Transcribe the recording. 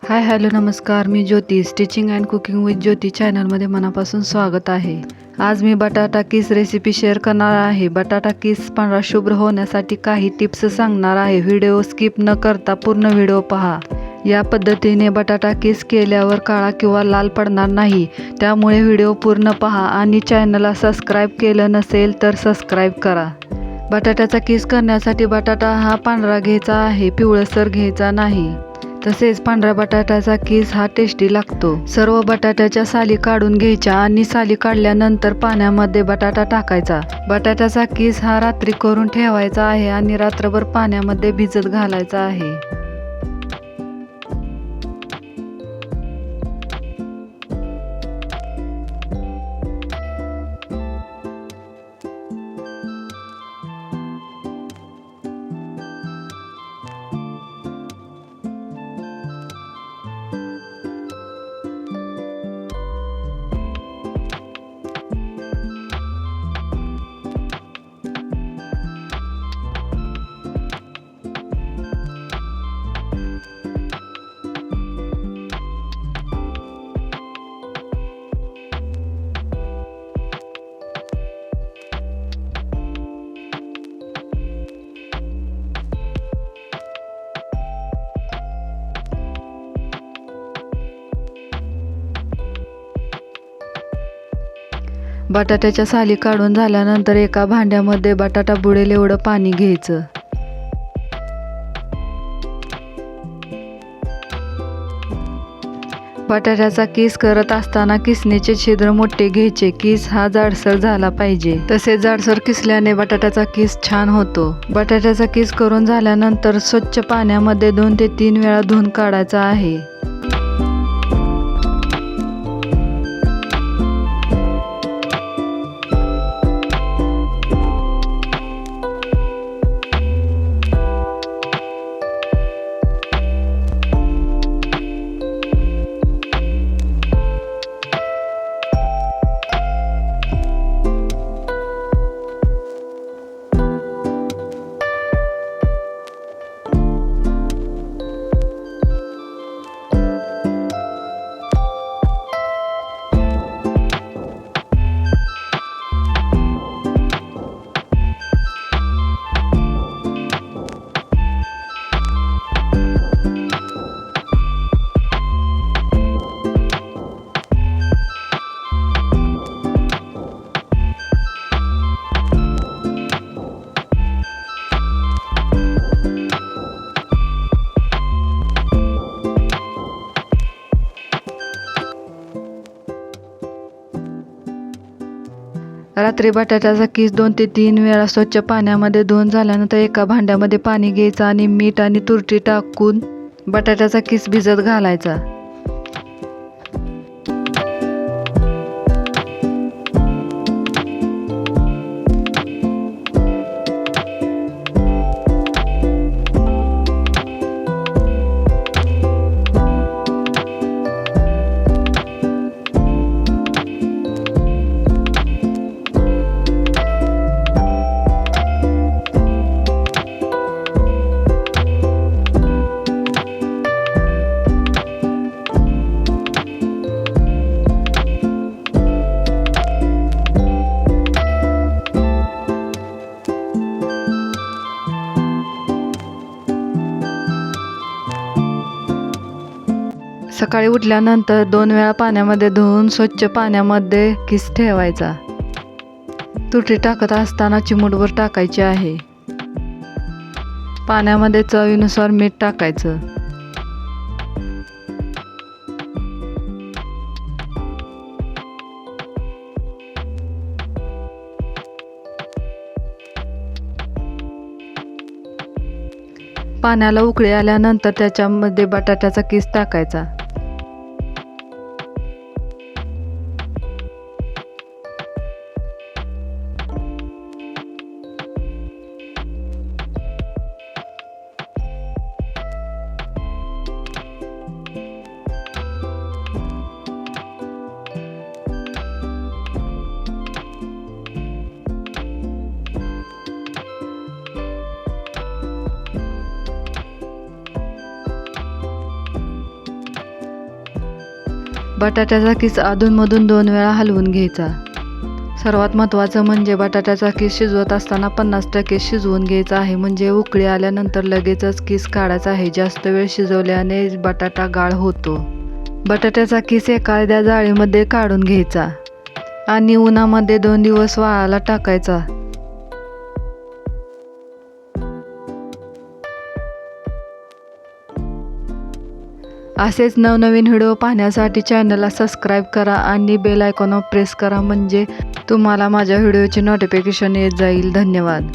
Hi hello नमस्कार, मी ज्योती stitching and cooking with ज्योती चॅनलमध्ये मनापासून स्वागत आहे। आज मी बटाटा कीस रेसिपी शेअर करणार आहे। बटाटा कीस पांढरा शुभ्र होण्यासाठी काही टिप्स सांगणार आहे। व्हिडिओ स्किप न करता पूर्ण व्हिडिओ पहा। या पद्धतीने बटाटा कीस केल्यावर काळा किंवा लाल पडणार नाही, त्यामुळे व्हिडिओ पूर्ण पहा आणि चॅनलला सबस्क्राईब केलं नसेल तर सबस्क्राईब करा। बटाट्याचा कीस करण्यासाठी बटाटा हा पांढरा घ्यायचा आहे, पिवळसर घ्यायचा नाही। तसेच पांढऱ्या बटाट्याचा कीस हा टेस्टी लागतो। सर्व बटाट्याच्या साली काढून घ्यायच्या आणि साली काढल्यानंतर पाण्यामध्ये बटाटा टाकायचा। बटाट्याचा कीस हा रात्री करून ठेवायचा आहे आणि रात्रभर पाण्यामध्ये भिजत घालायचा आहे। बटाट्याच्या साली काढून झाल्यानंतर एका भांड्यामध्ये बटाटा बुडेल एवढं पाणी घ्यायचं। बटाट्याचा कीस करत असताना किसणीचे छिद्र मोठे घ्यायचे। कीस हा जाडसर झाला पाहिजे, तसेच जाडसर किसल्याने बटाट्याचा कीस छान होतो। बटाट्याचा कीस करून झाल्यानंतर स्वच्छ पाण्यामध्ये 2 ते 3 वेळा धुवून काढायचा आहे। रात्री बटाट्याचा कीस 2 ते 3 वेळा स्वच्छ पाण्यामध्ये धुवून झाल्यानंतर एका भांड्यामध्ये पाणी घ्यायचं आणि मीठ आणि तुरटी टाकून बटाट्याचा कीस भिजत घालायचा। सकाळी उठल्यानंतर 2 वेळा पाण्यामध्ये धुवून स्वच्छ पाण्यामध्ये कीस ठेवायचा। तुरटी टाकत असताना चिमूटभर टाकायची आहे। पाण्यामध्ये चवीनुसार मीठ टाकायचं। पाण्याला उकळी आल्यानंतर त्याच्यामध्ये बटाट्याचा कीस टाकायचा। बटाट्याचा किस अधूनमधून 2 वेळा हलवून घ्यायचा. सर्वात महत्त्वाचं म्हणजे बटाट्याचा किस शिजवत असताना 50% शिजवून घ्यायचा आहे, म्हणजे उकळी आल्यानंतर लगेचच किस काढायचा आहे. जास्त वेळ शिजवल्याने बटाटा गाळ होतो. बटाट्याचा किस एखाद्या जाळीमध्ये काढून घ्यायचा आणि उन्हामध्ये 2 दिवस वाळायला टाकायचा. असेच नवनवीन व्हिडिओ पाहण्यासाठी चॅनलला सबस्क्राईब करा आणि बेल आयकॉनवर प्रेस करा, म्हणजे तुम्हाला माझ्या व्हिडिओची नोटिफिकेशन येत जाईल. धन्यवाद.